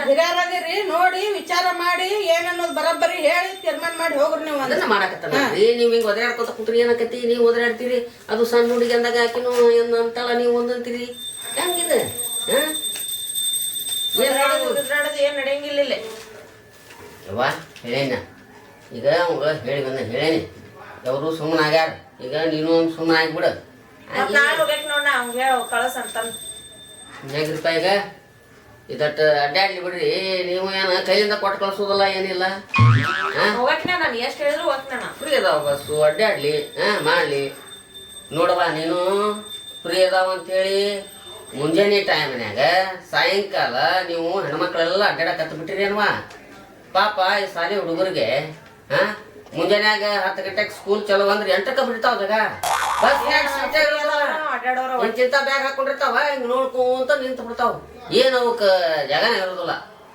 ಹಿರಿಯರಾಗಿರಿ, ನೋಡಿ ವಿಚಾರ ಮಾಡಿ ಏನನ್ನೋದು ಬರಬ್ಬರಿ ಹೇಳಿ ತೀರ್ಮಾನ ಮಾಡಿ ಹೋಗ್ರಿ. ನೀವು ಅದನ್ನ ಮಾಡಕತ್ತಾನ ನೀವು ಹಿಂಗೆ ಒದರಾಡ್ಕೊತ ಕುಟ್ರಿ ಏನಕತಿ? ನೀವು ಒದರಾಡ್ತೀರಿ, ಅದು ಸಣ್ಣ ಹುಡುಗಿ ಅಂದಾಗ ಆಕಿನೂ ಏನು ಅಂತಲ್ಲ, ನೀವು ಒಂದಂತೀರಿ. ಹೆಂಗಿದೆ ಏನ್ ನಡೆಯಂಗಿಲ್ಲ. ಯವ್ವ ಹೇಳೇನ ಈಗ ಅವಂಗ ಹೇಳಿ ಬಂದ ಹೇಳೇನಿ. ಅವರು ಸುಮ್ಮನೆ ಆಗ್ಯಾರ, ಈಗ ನೀನು ಸುಮ್ಮನೆ ಆಗ್ಬಿಡು. ನಾಳೆ ಹೋಗ್ಬೇಕು ನೋಡ, ಅವ್ಗ ಹೇಳ ಕಳಸ ಅಂತ. ಹೇಗ್ರಿಪ್ಪ ಈಗ ಇದಟ್ಟು ಅಡ್ಡಾಡ್ಲಿ ಬಿಡ್ರಿ. ನೀವು ಏನ ಕೈಯಿಂದ ಕೊಟ್ಟು ಕಳ್ಸೋದಲ್ಲ ಏನಿಲ್ಲ. ಹೋಗಕ್ನ ನಾನು ಎಷ್ಟು ಹೇಳಿದ್ರು ಹೋಗ್ತಾನ. ಫ್ರೀ ಅದಾವ ಬಸ್ಸು, ಅಡ್ಡಾಡ್ಲಿ ಮಾಡ್ಲಿ. ನೋಡವಾ ನೀನು ಫ್ರೀ ಅದಾವ ಅಂತೇಳಿ ಮುಂಜಾನೆ ಟೈಮ್ನ್ಯಾಗ ಸಾಯಂಕಾಲ ನೀವು ಹೆಣ್ಮಕ್ಳೆಲ್ಲ ಅಡ್ಡಾಡಕತ್ತ ಬಿಟ್ಟಿರಿ ಅನ್ವಾ. ಪಾಪ ಈ ಸಾಲಿ ಹುಡುಗರಿಗೆ ಮುಂಜಾನ್ಯಾಗ 10 ಗಂಟೆಗೆ ಸ್ಕೂಲ್ ಚಲೋ ಅಂದ್ರೆ 8ಕ್ಕೆ ಬಿಡ್ತಾವ ಜಾಗ. ಬಸ್ ಚಿಂತ ಬ್ಯಾಗ್ ಹಾಕೊಂಡಿರ್ತಾವ, ಹಿಂಗ್ ನೋಡ್ಕೊಂತ ನಿಂತು ಬಿಡ್ತಾವ. ಏನು ಅವಕ್ಕೆ ಜಾಗನೇ ಇರೋದಿಲ್ಲ.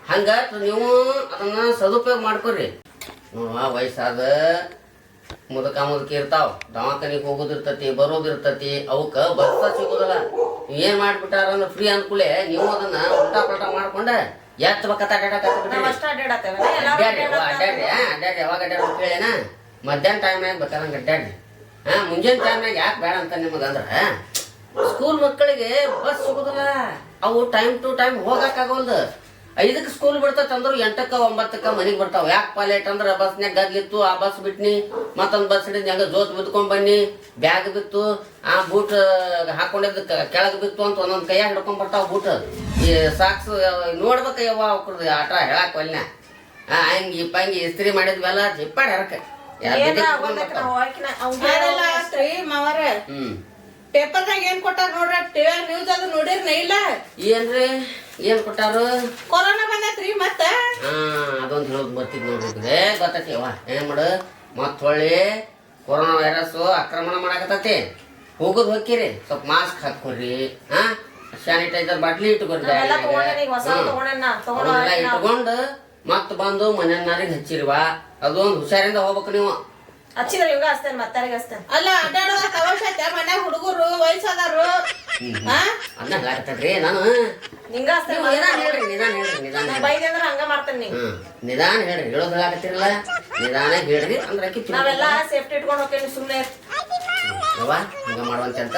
ಹಂಗ ನೀವು ಅದನ್ನ ಸದುಪಯೋಗ ಮಾಡ್ಕೊರಿ. ನೋಡುವ ವಯಸ್ಸಾದ ಮುದುಕಿ ಇರ್ತಾವ, ದವಾಖಾನಿಗೆ ಹೋಗೋದಿರ್ತತಿ, ಬರೋದಿರ್ತತಿ, ಅವಕ್ಕ ಬಸ್ ಸಿಗೋದಿಲ್ಲ. ಏನ್ ಮಾಡ್ಬಿಟ್ಟಾರ ಅಂದ್ರೆ ಫ್ರೀ ಅನ್ಕೂಲೆ ನೀವು ಅದನ್ನ ಉಲ್ಟಾ ಪಲ್ಟಾ ಮಾಡ್ಕೊಂಡ ಎಷ್ಟು ಬಕ್ಕ ಅಡ್ಡಾಡ್ರಿ. ಯಾವಾಗ ಅಡ್ಡಾಡ್ರಿ ಕೇಳೇನ? ಮಧ್ಯಾಹ್ನ ಟೈಮ್ನಾಗ ಬೇಕಾದಂಗೆ ಅಡ್ಡಾಡ್ರಿ. ಮುಂಜಾನೆ ಟೈಮ್ನಾಗ ಯಾಕೆ ಬೇಡ ಅಂತ ನಿಮಗಂದ್ರೆ ಸ್ಕೂಲ್ ಮಕ್ಕಳಿಗೆ ಬಸ್ ಸಿಗೋದಿಲ್ಲ, ಅವು ಟೈಮ್ ಟು ಟೈಮ್ ಹೋಗಕ್ಕಾಗಲ್ದು. 5ಕ್ಕೆ ಸ್ಕೂಲ್ ಬಿಡ್ತೈತೆ ಅಂದ್ರೆ 8ಕ್ಕೆ 9ಕ್ಕೆ ಮನೆಗೆ ಬರ್ತಾವ. ಯಾಕೆ ಲೇಟ್ ಅಂದ್ರೆ ಬಸ್ನಾಗ ಗದ್ಲಿತ್ತು, ಆ ಬಸ್ ಬಿಟ್ನಿ, ಮತ್ತೊಂದು ಬಸ್ ಹಿಡಿದ್ ಹೆಂಗ ಜೋತ್ ಬಿದ್ಕೊಂಡ್ ಬನ್ನಿ, ಬ್ಯಾಗ್ ಬಿತ್ತು, ಆ ಬೂಟ್ ಹಾಕೊಂಡಿದ್ದ ಕೆಳಗೆ ಬಿತ್ತು ಅಂತ ಒಂದೊಂದು ಕೈಯಾಗ ಹಿಡ್ಕೊಂಡ್ ಬರ್ತಾವ ಬೂಟ್. ಈ ಸಾಕ್ಸ್ ನೋಡ್ಬೇಕ ಯವ್ವ ಅವ್ರದ್ದು ಆಟ ಹೇಳಕ್ ಒಲ್ನ ಹಂಗಿ ಪಂಗಿ ಇಸ್ತ್ರಿ ಮಾಡಿದ್ವೆಲ್ಲ ಜಿಪ್ಪಾಡಿ ಹರಕ. ಪೇಪರ್ನಾಗ ಏನ್ ಕೊಟ್ಟಾರ ನೋಡ್ರಿ, ಟಿವಿ ನ್ಯೂಸ್ ಅದು ನೋಡಿರ್ನ ಇಲ್ಲ? ಏನ್ರಿ ಏನ್ ಕೊಟ್ಟಾರು? ಕೊರೋನಾ ಬಂದೈತ್ರಿ ಮತ್ತ. ಅದೊಂದು ಹೇಳೋದು ಬರ್ತಿದ್ ನೋಡ್ರಿ, ಗೊತ್ತೈತಿವ ಏನ್ ಮಾಡು ಮತ್ ಹೊಳ್ಳಿ ಕೊರೋನಾ ವೈರಸ್ ಆಕ್ರಮಣ ಮಾಡಕತ್ತೈತಿ. ಹೋಗೋದ್ ಹೋಗ್ಕಿರಿ, ಸ್ವಲ್ಪ ಮಾಸ್ಕ್ ಹಾಕೋರಿ, ಸ್ಯಾನಿಟೈಸರ್ ಬಾಟ್ಲಿ ಇಟ್ಕೊರಿ, ಇಟ್ಕೊಂಡು ಮತ್ ಬಂದು ಮನೆಯನ್ನಾರಿಗೆ ಹಚ್ಚಿರ್ವಾ. ಅದೊಂದು ಹುಷಾರಿಂದ ಹೋಗ್ಬೇಕು ನೀವು. ಹಚ್ಚಿದ್ರೆ ಇವಾಗ ಹಚ್ತೇನೆ, ಮತ್ತಾರಿಗೆ ಹಚ್ತೇನೆ. ಅಲ್ಲ ಅಡ್ಡಾಡೋದ ಅವಶ್ಯಕ ಮನ್ಯಾಗ ಹುಡುಗರು ವಯಸ್ಸಾದಾರು ಅದನ್ನ ಹೇಳಾಕತ್ತೇನ್ರಿ ನಾನು. ನಿಂಗ ನಿಧಾನ ಬೈದೆ ಅಂದ್ರೆ ಹಂಗ ಮಾಡ್ತೇನೆ. ನೀವು ನಿಧಾನ ಹೇಳ್ರಿ, ಹೇಳೋದ್ ಹೇಳಾಕತ್ತಿರಲ್ಲ, ನಿಧಾನ ಹೇಳ್ರಿ ಅಂದ್ರೆ ನಾವೆಲ್ಲ ಸೇಫ್ಟಿ ಇಟ್ಕೊಂಡು ಹೋಗ್ತೇನೆ. ಸುಮ್ಮನೆ ಯವ್ವ ಹಂಗ ಮಾಡುವಂತೆ ಅಂತ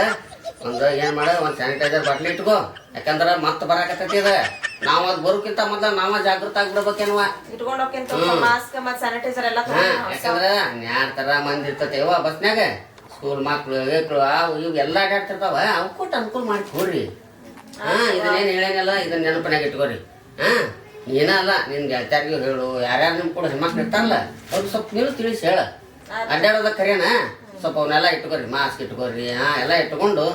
ಒಂದು ಏನ್ ಮಾಡ ಒಂದ್ ಸ್ಯಾನಿಟೈಸರ್ ಬಾಟ್ಲಿ ಇಟ್ಕೋ. ಯಾಕಂದ್ರ ಮತ್ ಬರಾಕತ್ತೈತಿ ಅದ. ನಾವ್ ಅದ್ ಬರೋಕ್ಕಿಂತ ಮೊದ್ಲ ನಾವ ಜಾಗೃತ ಆಗ್ಬಿಡ್ಬೇಕೇನ್ವ. ಇಟ್ಕೊಂಡು ಹೋಗ್ತೇನೆ ಮಾಸ್ಕ್ ಮತ್ ಸ್ಯಾನಿಟೈಸರ್ ಎಲ್ಲ. ಯಾಕಂದ್ರ ಯಾರ್ ತರ ಮಂದಿ ಇರ್ತೈತೆವ ಬಸ್ನ್ಯಾಗ, ಸ್ಕೂಲ್ ಮಕ್ಳು ವೇಕ್ಳು ಅವು ಇವ್ ಎಲ್ಲಾ ಅಡ್ಡಾಡ್ತಿರ್ತಾವ. ಅವ್ ಕೊಟ್ಟು ಅನುಕೂಲ ಮಾಡಿ ಕೊಡ್ರಿ. ಇದನ್ನೇನ್ ಹೇಳೇನಲ್ಲ, ಇದನ್ನ ನೆನಪನಾಗ ಇಟ್ಕೋರಿ. ಏನ ಅಲ್ಲ ನಿನ್ ಗೆಳತ್ಯಾರಿಗೂ ಹೇಳು, ಯಾರ್ಯಾರು ನಿಮ್ ಕೂಡ ಹೆಣ್ಮಕ್ಳು ಇರ್ತಾರಲ್ಲ ಅವ್ರಿಗೆ ಸ್ವಲ್ಪ ನೀವು ತಿಳಿಸಿ ಹೇಳ. ಅಡ್ಡಾಡೋದ ಕರೆಯನ ಸ್ವಲ್ಪ ಅವನ್ನೆಲ್ಲ ಇಟ್ಕೋರಿ, ಮಾಸ್ಕ್ ಇಟ್ಕೋರಿ, ಎಲ್ಲ ಇಟ್ಕೊಂಡು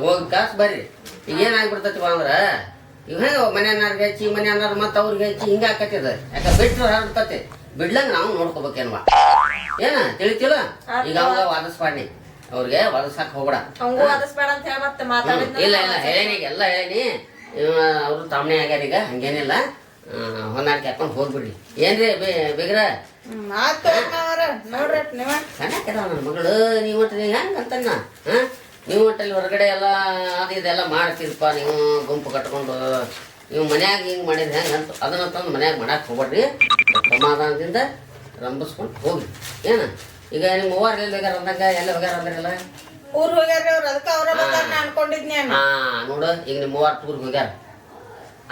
ಹೋಗಿ ಕಾಸು ಬರ್ರಿ. ಈಗ ಏನಾಗ್ಬಿಡ್ತೈತಿವ ಅಂದ್ರ ಇವ್ ಹೆಂಗ ಮನೆ ಅನ್ನಾರ್ಗೆ ಹೆಚ್ಚಿ, ಮನೆ ಅನ್ನಾರು ಮತ್ತ ಅವ್ರಿಗೆ ಹೆಚ್ಚಿ ಹಿಂಗ ಆಕತಿದ. ಯಾಕ ಬಿಟ್ರು ಹರಡ್ತತಿ, ಬಿಡ್ಲಂಗ ನಾವು ನೋಡ್ಕೋಬೇಕೇನ್ವಾ. ಏನ ತಿಳಿತಿಲ್ಲ? ಈಗ ಅವಾಗ ವಾದಿಸ್ಪಾಡಿ, ಅವ್ರಿಗೆ ವಾದಿಸಾಕ್ ಹೋಗ್ಬೇಡ. ಇಲ್ಲ ಇಲ್ಲ ಹೇಳೀನಿ, ಎಲ್ಲ ಹೇಳೀನಿ. ಅವ್ರು ತಾಮನೆ ಆಗ್ಯಾರ ಈಗ, ಹಂಗೇನಿಲ್ಲ. ಹೊಂದಾಣಿಕೆ ಹಾಕೊಂಡ್ ಹೋಗ್ಬಿಡ್ರಿ. ಏನ್ರಿ ಬೇಗ್ರ ಸಣ್ಣಕ್ಕೆದಾವ ನನ್ನ ಮಗಳು. ನೀವು ಹೆಂಗ ಅಂತನ್ನ ನೀವು ಒಟ್ಟಲ್ಲಿ ಹೊರಗಡೆ ಎಲ್ಲ ಅದು ಇದೆಲ್ಲ ಮಾಡ್ತೀರಪ್ಪ. ನೀವು ಗುಂಪು ಕಟ್ಕೊಂಡು ನೀವು ಮನ್ಯಾಗ ಹಿಂಗೆ ಮಾಡಿದ್ರೆ ಹೆಂಗೆ ಅಂತ ಅದನ್ನ ತಂದು ಮನ್ಯಾಗ ಮಾಡಕ್ಕೆ ಹೋಗ್ಬೇಡ್ರಿ. ಸಮಾಧಾನದಿಂದ ರಂಭಿಸ್ಕೊಂಡು ಹೋಗಿ. ಏನ ಈಗ ನಿಮ್ಮ ಅವ್ವಾರ ಎಲ್ಲಿ ಹೋಗ್ಯಾರ ಅಂದಂಗ, ಎಲ್ಲಿ ಹೋಗ್ಯಾರ ಅಂದ್ರಲ್ಲ? ಊರ್ ಹೋಗ್ಯಾರ ಅವ್ರು, ಅದಕ್ಕೆ ಅವ್ರ ಅನ್ಕೊಂಡಿದ್ನಿ. ನೋಡು ಈಗ ನಿಮ್ಮ ಅವ್ವಾರ ಟೂರ್ ಹೋಗ್ಯಾರ,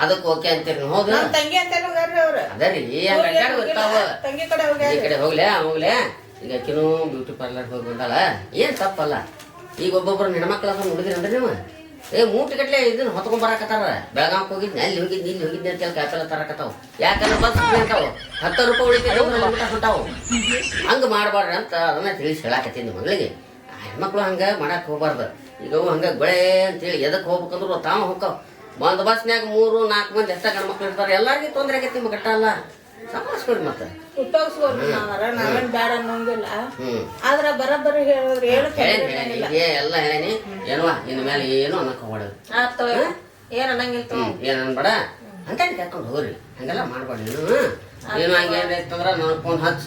ಅದಕ್ಕೆ ಓಕೆ ಅಂತೀರಿ. ಹೌದು ತಂಗಿ ಅಂತ ಹೋಗ್ಯಾರ ಅವ್ರು. ಅದೇ ರೀ ಹಂಗ ಗೊತ್ತಾವ. ತಂಗಿ ಕಡೆ ಹೋಗ್ಯಾರ. ಈ ಕಡೆ ಹೋಗ್ಲೆ ಈಗ ಆಕಿನೂ ಬ್ಯೂಟಿ ಪಾರ್ಲರ್ ಹೋಗಿ ಬಂದಾಳ, ಏನ್ ತಪ್ಪಲ್ಲ. ಈಗ ಒಬ್ಬೊಬ್ರು ಹೆಣ್ಮಕ್ಳು ಅದನ್ನ ನೋಡಿದ್ರಿ ನೀವು, ಮೂಟಿ ಗಟ್ಲೆ ಇದನ್ನ ಹೊತ್ಕೊಂಡ್ ಬರಾಕತ್ತಾರ. ಬೆಳಗಾವ್ ಹೋಗಿದ್ನಿ, ಅಲ್ಲಿ ಹೋಗಿದ್ನಿ, ಇಲ್ಲಿ ಹೋಗಿದ್ನಿ ಅಂತ ಹೇಳಿ ಕಾಯಿಪಲ್ಲೆ ತರಕತ್ತಾವ. ಯಾಕಂದ್ರೆ ಬಸ್ ಅಂತಾವು 10 ರೂಪಾಯಿ ಉಳಿತಾವ ಹೊಂಟಾವು. ಹಂಗ ಮಾಡ್ಬಾರ್ರಿ ಅಂತ ಅದನ್ನ ತಿಳಿಸಿ ಹೇಳಾಕತ್ತೀನಿ ಮಗಳಿಗೆ. ಹೆಣ್ಮಕ್ಳು ಹಂಗ ಮಾಡಕ್ ಹೋಗ್ಬಾರ್ದು. ಈಗ ಅವು ಹಂಗ ಬೆಳೆ ಅಂತೇಳಿ ಎದಕ್ ಹೋಗ್ಬೇಕಂದ್ರು ತಾವ ಹೋಗ್ತಾವ. ಒಂದ್ ಬಸ್ನ್ಯಾಗ 3-4 ಮಂದಿ ಎಷ್ಟ ಗಂಡ್ಮಕ್ಳು ಇರ್ತಾರೆ, ಎಲ್ಲಾರ್ಗಿ ತೊಂದ್ರೆ ಆಗೈತಿ. ನಿಮ್ಗೆ ಗಟ್ಟ ಅಲ್ಲ ಸಂಭಾಳಿಸ್ಕೊಡಿ. ಮತ್ತೆ ನಾವೇನ್ ಬ್ಯಾಡ ಅನ್ನೋಂಗಿಲ್ಲ, ಆದ್ರ ಬರಬ್ಬರಿ ಹೇಳಿದ್ರೆ ಎಲ್ಲ ಹೇಳೀನಿ. ಏನವಾ ಇನ್ ಮೇಲೆ ಏನು ಅನ್ನಕ್ ಹೋಗ್ಬಾರ್ದು. ಏನ್ ಅನ್ನಂಗಿಲ್ಲ, ಏನ್ ಅನ್ಬೇಡ. ಅಂತ ಕರ್ಕೊಂಡು ಹೋಗ್ರಿ, ಹಂಗೆಲ್ಲ ಮಾಡ್ಬೇಡಿ. ಏನು ಹಂಗೇನ್ ಇತ್ತಂದ್ರ ನನಗ್ ಫೋನ್ ಹಚ್ಚ,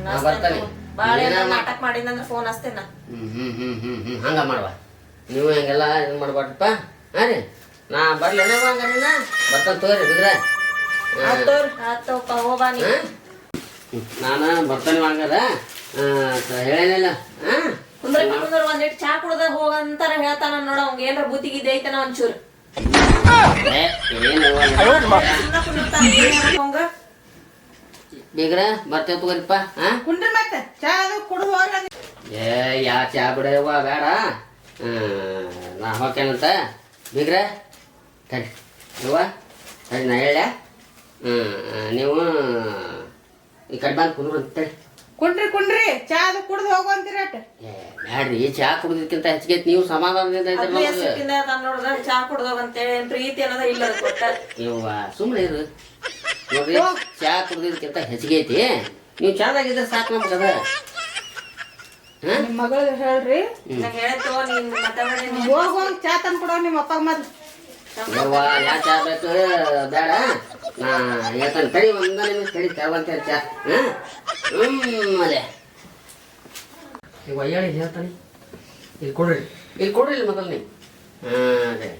ನಾ ಬರ್ತಾನೆ. ನಾಟಕ ಮಾಡಿದಂದ್ರ ಫೋನ್ ಹಚ್ತೇನ. ಹಂಗ ಮಾಡ್ಬ ನೀವು, ಹಂಗೆಲ್ಲ ಏನ್ ಮಾಡ್ಬಾರ್ದಪ್ಪ. ಹಾ ರೀ ನಾ ಬರ್ಲೇನ ಹಂಗ ಬರ್ತಾನ ತೋರಿ ಬಿಗ್ರ. ನಾನ ಬರ್ತಾನೆ ಹಂಗದ ಹೇಳೇನಿಲ್ಲ. ಒಂದಿಟ್ಟು ಚಾ ಕುಡ್ದ ಹೋಗಂತಾರ ಹೇಳ್ತಾನ ನೋಡ. ಅವ್ಗ ಏನಾರ ಬುದ್ಧಿಗಿದ್ದೆ ಐತನ ಒಂಚೂರು. ಬೀಗ್ರ ಬರ್ತೇವ ತಗೋರಿಪ್ಪ. ಕುಂಡ್ರಿ ಮತ್ತೆ ಚಾ ಅದು ಕುಡ್ದು ಹೋಗ. ಯಾ ಚಾ ಬಿಡವ್ವ ಬೇಡ, ನಾ ಹೋಗ್ತೇನಂತ. ಬೀಗ್ರ ತಡಿ ಯವ್ವ, ತಡಿ ನಾ ಹೇಳ. ನೀವು ಈ ಕಡೆ ಬಂದು ಕುಂದ್ರು ಅಂತೇಳಿ. ಕುಂಡ್ರಿ ಚಾ ಅದು ಕುಡ್ದು ಹೋಗುವಂತೀರಟ್. ಬ್ಯಾಡ್ರಿ, ಚಾ ಕುಡ್ದಕ್ಕಿಂತ ಹೆಚ್ಚಿಗೆ ನೀವು ಸಮಾಧಾನದಿಂದ ನೋಡ್ದ ಚಾ ಕುಡ್ದೋಗಂತೇಳಿ ಪ್ರೀತಿ ಅನ್ನೋದ ಇಲ್ಲ. ಯವ್ವ ಸುಮ್ಮನೆ ಇರು ನೋಡ್ರಿ, ಚಾ ಕುಡ್ದಕ್ಕಿಂತ ಹೆಚ್ಚಿಗೆ ಐತಿ. ನೀವು ಚಾದಾಗಿದ್ರೆ ಸಾಕು ನಮ್ಗದ. ನಿಮ್ಮ ಮಗಳು ಹೇಳ್ರಿ, ಹೋಗುವಂಗ ಚಾ ತಂದು ಕೊಡೋ ನಿಮ್ಮ ಅಪ್ಪ ಮೊದ್ಲು. ಯಾ ಚಾ ಬೇಕು ಬೇಡ, ನಾ ಹೇಳ್ತಾನೆ ತಡಿ. ಒಂದ ನಿಮಿಷ ತಡಿ, ತಗೊಂತ ಚಾ. ಅದೇ ಈಗ ಒಯ್ಯಾಳಿ ಹೇಳ್ತಾನೆ. ಇಲ್ಲಿ ಕೊಡ್ರಿ, ಇಲ್ಲಿ ಕೊಡ್ರಿ, ಇಲ್ಲಿ ಮೊದಲು ನೀವು. ಅದೇ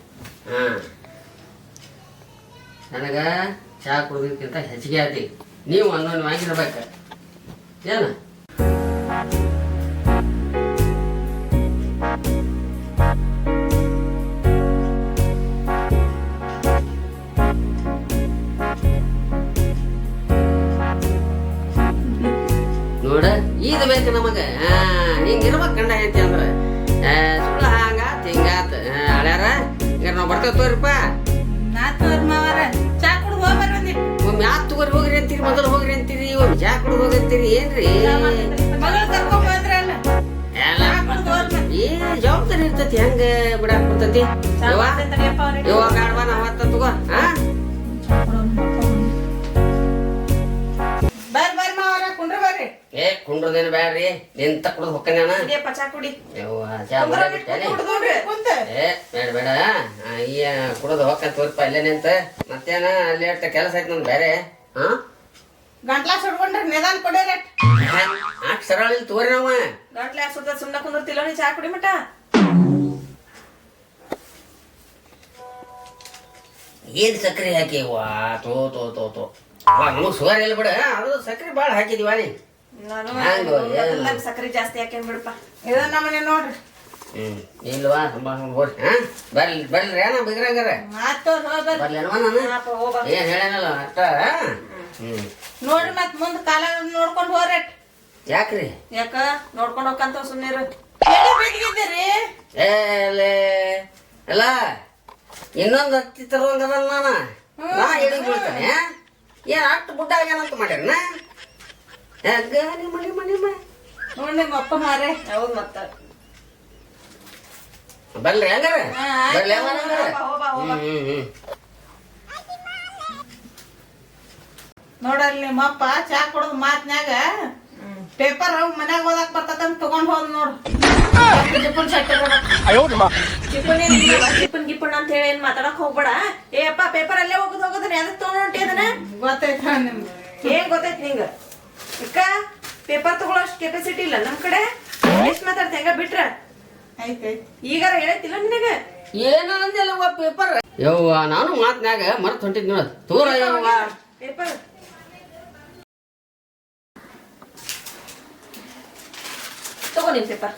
ನನಗ ಚಾ ಕುಡಿದಕ್ಕಿಂತ ಹೆಚ್ಚಿಗೆ ಆಯ್ತಿ. ನೀವು ಒಂದೊಂದು ವಾಂಗಿರ್ಬೇಕು. ಏನ ಬರ್ತಾವ ತೋರಿಪ್ಪ. ನಾಲ್ಕೂವರೆ ಮಾವಾರ ಚಾ ಕುಡ್ದು ಹೋಗ್ಬರ್ರಿ ಒಂದಿಟ್ಟು. ಒಮ್ಮೆ ಯಾಕೆ ತಗೋರಿ ಹೋಗ್ರಿ ಅಂತೀರಿ, ಮೊದಲು ಹೋಗ್ರಿ ಅಂತೀರಿ, ಒಮ್ಮೆ ಚಾ ಕುಡಿದು ಹೋಗಂತೀರಿ ಏನ್ರಿ? ಮಗಳು ಕರ್ಕೊಂಡ್ ಬಂದ್ರಲ್ಲ ಎಲ್ಲ ಚಾ ಕುಡ್ದು ಹೋಗ್ರಿ. ಏನ್ ಜವಾಬ್ದಾರಿ ಇರ್ತೈತಿ, ಹೆಂಗ ಬಿಡಾಕ್ ಬರ್ತೈತಿ? ಇವಾಗ ಆಡ್ವಾ ನಾವ್ ಹತ್ತ ತಗೋ. ಹಾ ಬರ್ರಿ ಮಾವಾರ ಕುಂಡ್ರ ಬರ್ರಿ. ಏ ಕುಂಡ್ರದೇನು ಬ್ಯಾಡ್ರಿ, ನಿಂತ ಕುಡ್ದು ಹೊಕ್ಕನೆ ಅಣ್ಣ. ಚಾ ಕುಡಿ ಯವ್ವ ಚಾ ಮಾಡಿಬಿಟ್ಟೇನೆ. ಕುಂತ ಏ ಬೇಡ ಬೇಡ, ಅಯ್ಯ ಕುಡಿದು ಹೊಕ್ಕ ತೋರಿಪ್ಪ ಅಲ್ಲೇ ನಿಂತ. ಮತ್ತೇನ ಅಲ್ಲಿ ಅಷ್ಟ ಕೆಲಸ ಐತಿ ನಮ್ದು ಬೇರೆ. ಹಾ ಗಂಟ್ಲಾ ಸುಡ್ಕೊಂಡ್ರಿ ನಿಧಾನ ಕೊಡಿರಿ. ಆಟ್ ಸರಳ ಇಲ್ಲಿ ತೋರಿ ನಾವ. ಗಂಟ್ಲಾ ಸುತ್ತ ಸುಮ್ಮನೆ ಕುಂದಿರ್ತಿಲ್ಲ ನೀ ಚಾ ಕುಡಿ ಮಟ. ಏನ್ ಸಕ್ರಿ ಹಾಕಿವ? ತೋ ತೋ ತೋ ತೋ ನಮಗ್ ಸುಗರ್ ಇಲ್ಲ ಬಿಡ, ಅದು ಸಕ್ರಿ ಬಾಳ ಹಾಕಿದಿವ ನೀ. ಸಕ್ಕರೆ ಜಾಸ್ತಿ ಹಾಕೇನ್ ಬಿಡಪ್ಪ. ಇದ ನಮ್ಮನೆ ನೋಡ್ರಿ. ಇಲ್ವಾ ಹೋರಿ. ಹಾ ಬರ್ಲಿ ಬರ್ಲಿ ಏನ ಬಿಗ್ರಂಗಾರ ಬರ್ಲಿ ಅನ್ವ ನಾನು ಏನ್ ಹೇಳೇನಲ್ಲ ಅಷ್ಟ. ನೋಡ್ರಿ ಮತ್ ಮುಂದ್ ಕಾಲ ನೋಡ್ಕೊಂಡ್ ಹೋಗ್ರಿ. ಯಾಕ್ರಿ? ಯಾಕ ನೋಡ್ಕೊಂಡ್ ಹೋಗಂತ ಸುಮ್ಮನೆ ಬೇಕಿದ್ದೀರಿ. ಎಲ್ಲ ಇನ್ನೊಂದು ಹತ್ತಿ ತರುವಂಗದಲ್ಲ ನಾನು. ನಾ ಎಳಿಗ್ ಬೀಳ್ತಾನೆ. ಏನ್ ಅಷ್ಟು ಬುಡ್ಡ ಆಗ್ಯಾನಂತ ಮಾಡ್ಯಾರನ? ಮಣಿ ಮಣಿ ನೋಡಿ ನಿಮ್ಮ ಅಪ್ಪ ಮಾರೇ. ಹೌದ್ ಮತ್ತ ಬರ್ಲಿ ಹಂಗಾರ ಬರ್ಲಿ ನೋಡಲ್ಲಿ ನಿಮ್ಮ ಅಪ್ಪ ಚಾ ಕುಡದ್ ಮಾತ್ನ್ಯಾಗ ಪೇಪರ್ ಮನ್ಯಾಗ ಓದಾಕ್ ಬರ್ತದಂತ ತಗೊಂಡ್ ಹೋದ್ ನೋಡು. ಜಿಪ್ಪನ್ ಗಿಪ್ಪನ್ ಅಂತ ಹೇಳಿ ಏನ್ ಮಾತಾಡಕ್ ಹೋಗ್ಬೇಡ. ಏ ಅಪ್ಪ ಪೇಪರ್ ಅಲ್ಲೇ ಹೋಗೋದನ್ನ ಯಾವ್ದಕ್ ತಗೊಂಡ್ ಹೊಂಟಿ ಅದನ್ನ ಗೊತ್ತಾಯ್ತ ನಿಮ್ಗೆ? ಏನ್ ಗೊತ್ತಾಯ್ತು ನಿಂಗ? ಅಕ್ಕ ಪೇಪರ್ ತಗೊಳ್ಳೋ ಅಷ್ಟು ಕೆಪಾಸಿಟಿ ಇಲ್ಲ ನಮ್ ಕಡೆ. ಎಷ್ಟ್ ಮಾತಾಡ್ತ ಹೆಂಗ ಬಿಟ್ರ ಈಗಾರ ಹೇಳೈತಿಲ್ಲ ನಿನಗ? ಏನೋ ಅಂದೆಲ್ಲವ್ವ ಪೇಪರ್. ಯವ್ವ ನಾನು ಮಾತ್ನ್ಯಾಗ ಮರ್ತ್ ಹೊಂಟಿದ್ ನೋಡ ತೋರ ಯವ್ವ ಪೇಪರ್. ತಗೋ ನಿನ್ ಪೇಪರ್.